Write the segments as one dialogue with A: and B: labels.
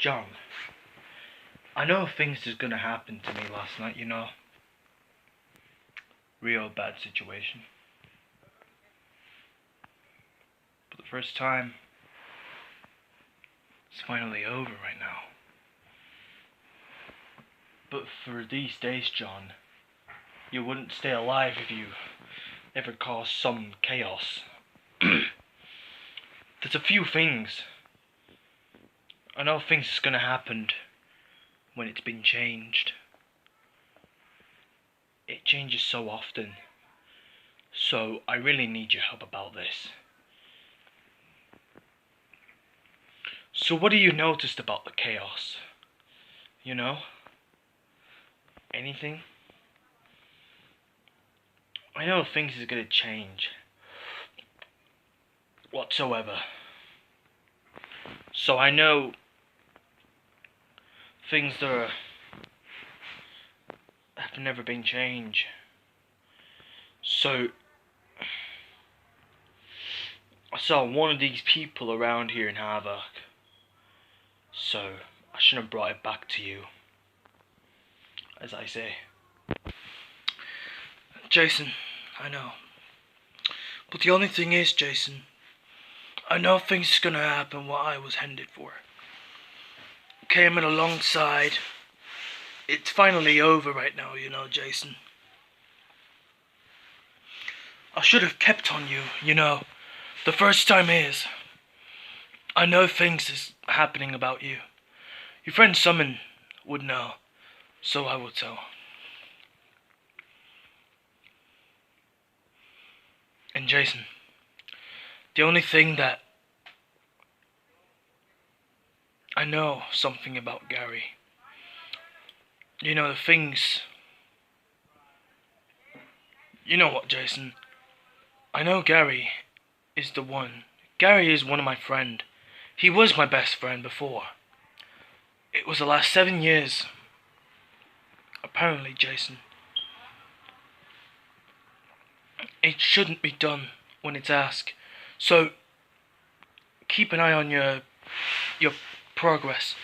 A: John, I know things is gonna happen to me last night, Real bad situation. But the first time, it's finally over right now. But for these days, John, you wouldn't stay alive if you ever caused some chaos. There's a few things. I know things is gonna happen when it's been changed. It changes so often. So I really need your help about this. So what do you noticed about the chaos? Anything? I know things is gonna change. Whatsoever. So I know things that have never been changed. So I saw one of these people around here in Havoc. So I shouldn't have brought it back to you. As I say. Jason, I know. But the only thing is, Jason, I know things are gonna happen what I was headed for. Came in alongside. It's finally over right now, Jason. I should have kept on you, The first time is. I know things is happening about you. Your friend Summon would know, so I will tell. And Jason, the only thing that I know something about Gary. The things. You know what, Jason? I know Gary is the one. Gary is one of my friend. He was my best friend before. It was the last 7 years. Apparently, Jason. It shouldn't be done when it's asked. So, keep an eye on your progress.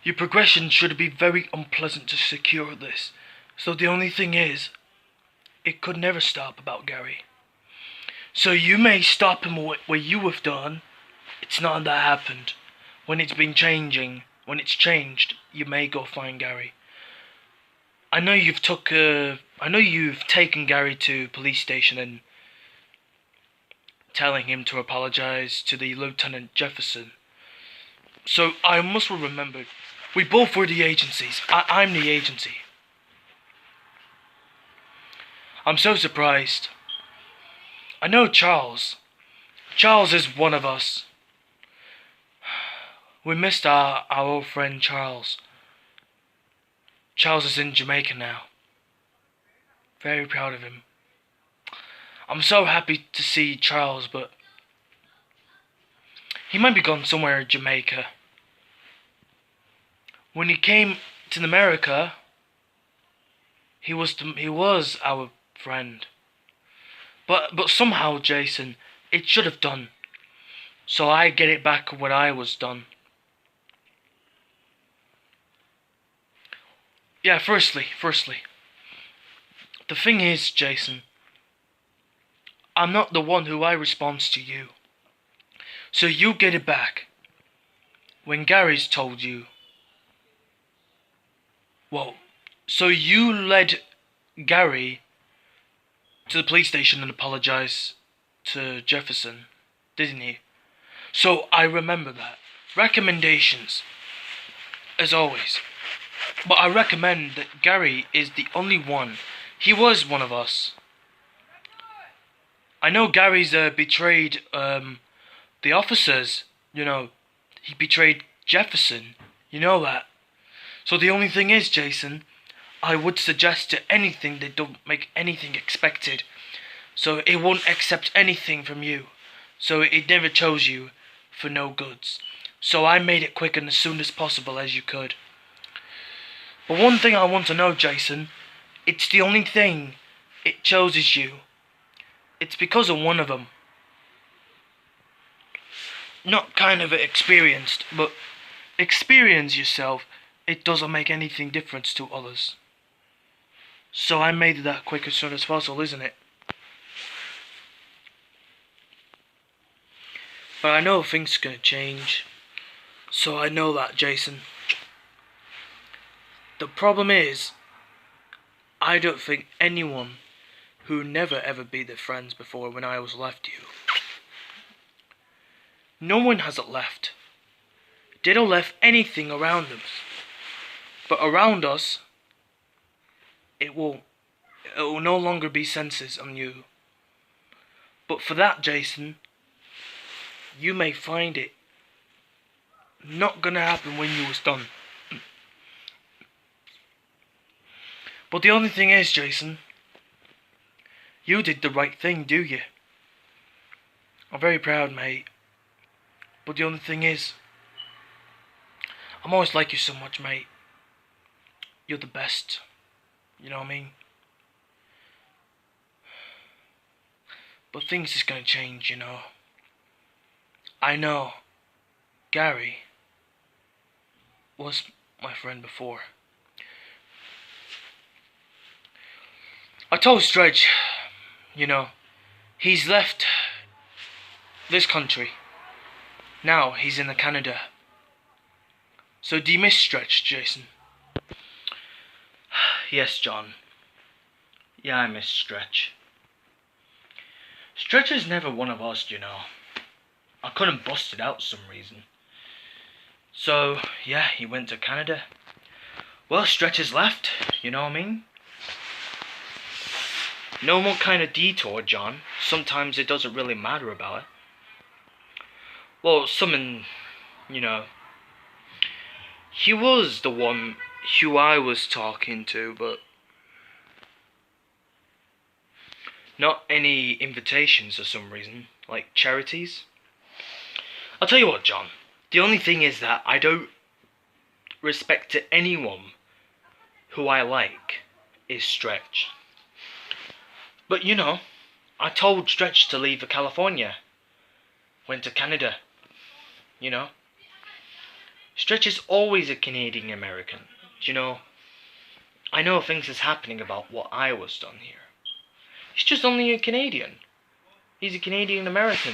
A: Your progression should be very unpleasant to secure this. So the only thing is, it could never stop about Gary. So you may stop him what you have done. It's not that happened. When it's been changing, when it's changed, you may go find Gary. I know you've taken Gary to police station and telling him to apologize to the Lieutenant Jefferson. So I must remember, we both were the agencies. I'm the agency. I'm so surprised. I know Charles. Charles is one of us. We missed our old friend Charles. Charles is in Jamaica now. Very proud of him. I'm so happy to see Charles, but he might be gone somewhere in Jamaica. When he came to America, he was our friend. But somehow, Jason, it should have done. So I get it back what I was done. Yeah, firstly, the thing is, Jason, I'm not the one who I responds to you. So you get it back. When Gary's told you. Well, so you led Gary to the police station and apologized to Jefferson, didn't he? So I remember that. Recommendations, as always. But I recommend that Gary is the only one. He was one of us. I know Gary's betrayed the officers. He betrayed Jefferson. You know that. So the only thing is, Jason, I would suggest to anything they don't make anything expected. So it won't accept anything from you. So it never chose you for no goods. So I made it quick and as soon as possible as you could. But one thing I want to know, Jason, it's the only thing it chooses you. It's because of one of them. Not kind of experienced, but experience yourself, it doesn't make anything difference to others. So I made it that quick as soon as possible, isn't it? But I know things are gonna change. So I know that, Jason. The problem is, I don't think anyone who never ever be their friends before when I was left you. No one hasn't left. They don't left anything around us. But around us, it will no longer be senses on you. But for that, Jason, you may find it not gonna happen when you was done. But the only thing is, Jason, you did the right thing, do you? I'm very proud, mate. But the only thing is, I'm always like you so much, mate. You're the best. You know what I mean? But things is gonna change, you know. I know Gary was my friend before. I told Stretch, you know, he's left this country. Now he's in Canada. So do you miss Stretch, Jason?
B: Yes, John. Yeah, I miss Stretch. Stretch is never one of us, you know. I couldn't bust it out for some reason. So, yeah, he went to Canada. Well, Stretch has left, you know what I mean? No more kind of detour, John. Sometimes it doesn't really matter about it. Well, someone, you know, he was the one who I was talking to, but not any invitations for some reason, like charities. I'll tell you what, John, the only thing is that I don't respect to anyone who I like is Stretch. But you know, I told Stretch to leave for California. Went to Canada. You know. Stretch is always a Canadian American. You know. I know things is happening about what I was done here. He's just only a Canadian. He's a Canadian American.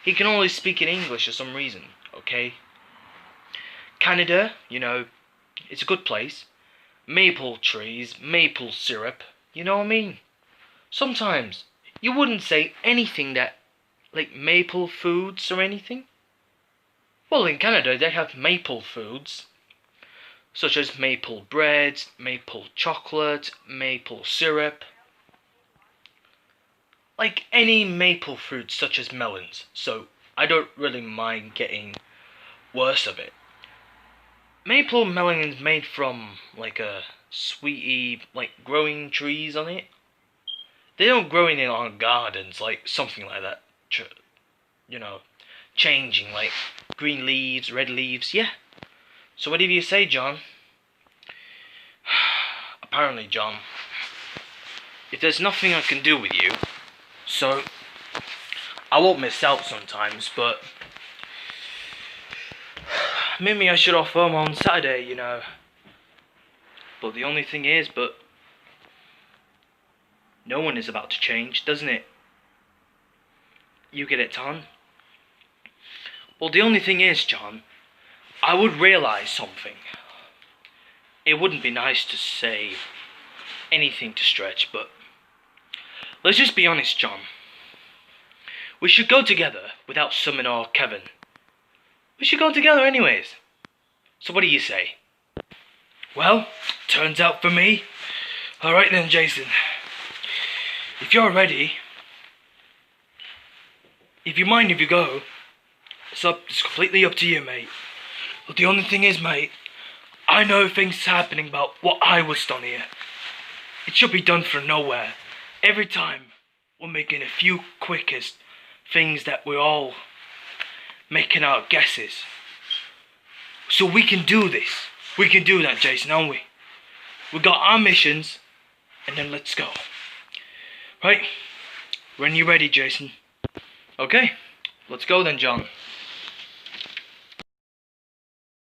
B: He can only speak in English for some reason, okay? Canada, you know, it's a good place. Maple trees, maple syrup, you know what I mean? Sometimes you wouldn't say anything that, like maple foods or anything. Well, in Canada they have maple foods, such as maple bread, maple chocolate, maple syrup. Like any maple fruit such as melons, so I don't really mind getting worse of it. Maple melon is made from like a sweetie, like growing trees on it. They don't grow in our gardens, like something like that. You know, changing, like green leaves, red leaves, yeah. So whatever you say, John. Apparently, John, if there's nothing I can do with you, so I won't miss out sometimes, but maybe I should off home on Saturday, you know. But the only thing is, no one is about to change, doesn't it? You get it, Tom? Well, the only thing is, John, I would realise something. It wouldn't be nice to say anything to Stretch, but let's just be honest, John. We should go together without Summon or Kevin. We should go together anyways. So what do you say? Well, turns out for me. Alright then, Jason. If you're ready, if you mind if you go, it's completely up to you, mate. But the only thing is, mate, I know things happening about what I was done here. It should be done for nowhere. Every time we're making a few quickest things that we're all making our guesses. So we can do this. We can do that, Jason, aren't we? We got our missions, and then let's go. Right? When you're ready, Jason. Okay, let's go then, John.